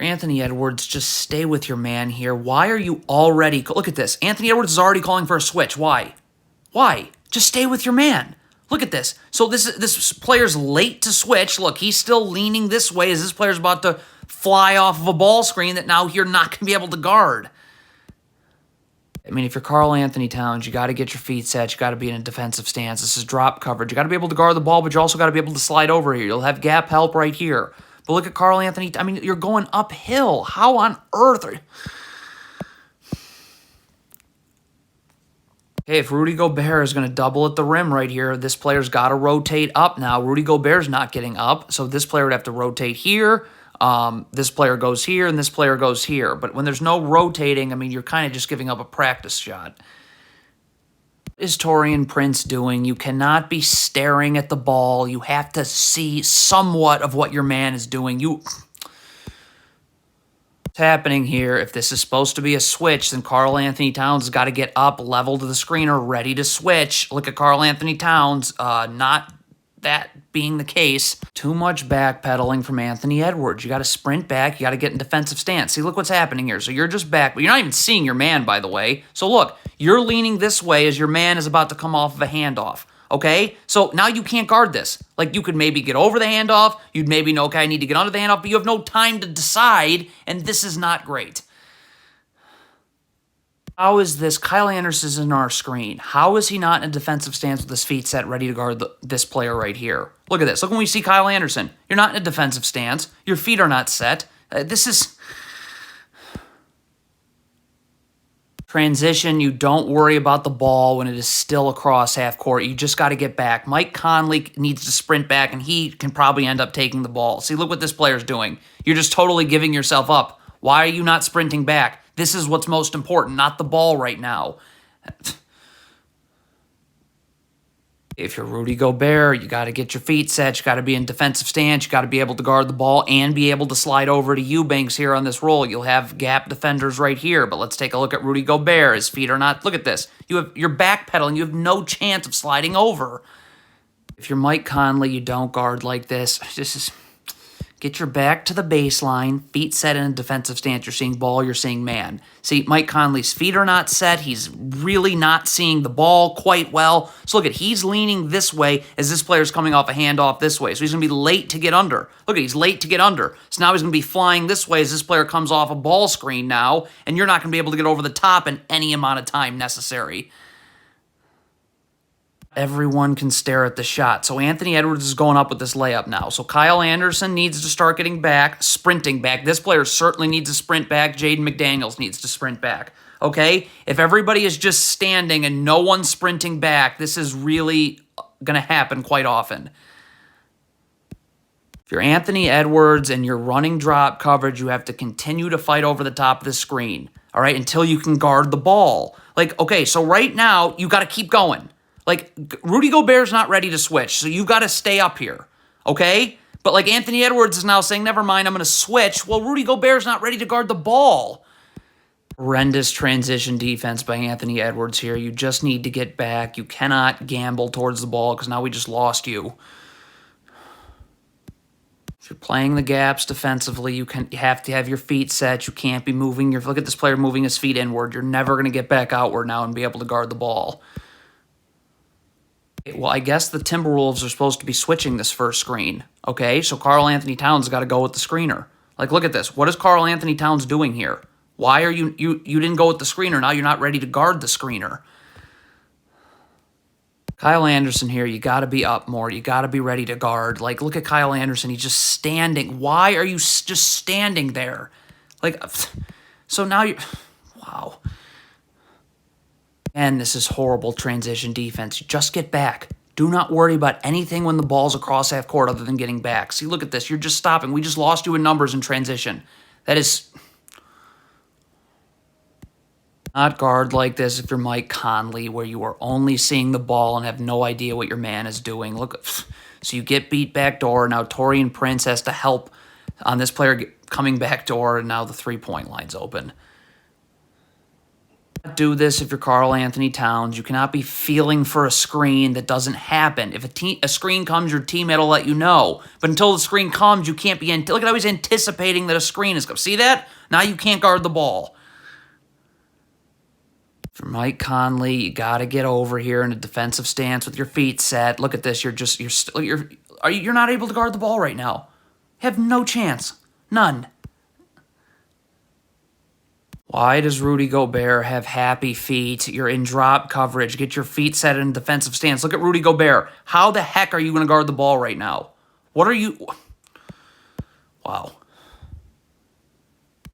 Anthony Edwards, just stay with your man here. Why are you already... Look at this. Anthony Edwards is already calling for a switch. Why? Why? Just stay with your man. Look at this. So this player's late to switch. Look, he's still leaning this way as this player's about to fly off of a ball screen that now you're not going to be able to guard. I mean, if you're Karl Anthony Towns, you got to get your feet set. You got to be in a defensive stance. This is drop coverage. You got to be able to guard the ball, but you also got to be able to slide over here. You'll have gap help right here. But look at Karl Anthony. I mean, you're going uphill. How on earth are you? Okay, if Rudy Gobert is going to double at the rim right here, this player's got to rotate up now. Rudy Gobert's not getting up, so this player would have to rotate here. This player goes here, and this player goes here. But when there's no rotating, I mean, you're kind of just giving up a practice shot. What is Taurean Prince doing? You cannot be staring at the ball. You have to see somewhat of what your man is doing. What's happening here? If this is supposed to be a switch, then Karl Anthony Towns has got to get up, level to the screener, ready to switch. Look at Karl Anthony Towns, not that being the case. Too much backpedaling from Anthony Edwards. You got to sprint back. You got to get in defensive stance. See, look what's happening here. So you're just back, but you're not even seeing your man, by the way. So look, you're leaning this way as your man is about to come off of a handoff. Okay? So now you can't guard this. Like, you could maybe get over the handoff. You'd maybe know, okay, I need to get under the handoff, but you have no time to decide, and this is not great. How is this? Kyle Anderson's in our screen. How is he not in a defensive stance with his feet set, ready to guard this player right here? Look at this. Look when we see Kyle Anderson. You're not in a defensive stance. Your feet are not set. This is... Transition, you don't worry about the ball when it is still across half court. You just got to get back. Mike Conley needs to sprint back, and he can probably end up taking the ball. See, look what this player's doing. You're just totally giving yourself up. Why are you not sprinting back? This is what's most important, not the ball right now. If you're Rudy Gobert, you got to get your feet set. You got to be in defensive stance. You got to be able to guard the ball and be able to slide over to Eubanks here on this roll. You'll have gap defenders right here, but let's take a look at Rudy Gobert. His feet are not... Look at this. You're backpedaling. You have no chance of sliding over. If you're Mike Conley, you don't guard like this. This is... Get your back to the baseline, feet set in a defensive stance. You're seeing ball, you're seeing man. See, Mike Conley's feet are not set. He's really not seeing the ball quite well. So look at, he's leaning this way as this player's coming off a handoff this way. So he's going to be late to get under. Look at, he's late to get under. So now he's going to be flying this way as this player comes off a ball screen now, and you're not going to be able to get over the top in any amount of time necessary. Everyone can stare at the shot. So Anthony Edwards is going up with this layup now. So Kyle Anderson needs to start getting back, sprinting back. This player certainly needs to sprint back. Jaden McDaniels needs to sprint back. Okay? If everybody is just standing and no one's sprinting back, this is really going to happen quite often. If you're Anthony Edwards and you're running drop coverage, you have to continue to fight over the top of the screen, all right, until you can guard the ball. Like, okay, so right now, you got to keep going. Like, Rudy Gobert's not ready to switch, so you got to stay up here, okay? But, like, Anthony Edwards is now saying, never mind, I'm going to switch. Well, Rudy Gobert's not ready to guard the ball. Horrendous transition defense by Anthony Edwards here. You just need to get back. You cannot gamble towards the ball because now we just lost you. If you're playing the gaps defensively, you have to have your feet set. You can't be moving your... Look at this player moving his feet inward. You're never going to get back outward now and be able to guard the ball. Well, I guess the Timberwolves are supposed to be switching this first screen, okay? So Karl Anthony Towns got to go with the screener. Like, look at this. What is Karl Anthony Towns doing here? Why are you didn't go with the screener. Now you're not ready to guard the screener. Kyle Anderson here, you got to be up more. You got to be ready to guard. Like, look at Kyle Anderson. He's just standing. Why are you just standing there? Like, so now you're... Wow. And this is horrible transition defense. You just get back. Do not worry about anything when the ball's across half court other than getting back. See, look at this. You're just stopping. We just lost you in numbers in transition. That is... Not guard like this if you're Mike Conley, where you are only seeing the ball and have no idea what your man is doing. Look, so you get beat back door. Now Taurean Prince has to help on this player coming back door, and now the three-point line's open. Do this if you're Karl Anthony Towns. You cannot be feeling for a screen that doesn't happen. If a screen comes, your teammate will let you know. But until the screen comes, you can't be... Look at how he's anticipating that a screen is coming. See that? Now you can't guard the ball. For Mike Conley, you got to get over here in a defensive stance with your feet set. Look at this. You're not able to guard the ball right now. You have no chance. None. Why does Rudy Gobert have happy feet? You're in drop coverage. Get your feet set in defensive stance. Look at Rudy Gobert. How the heck are you going to guard the ball right now? What are you... Wow.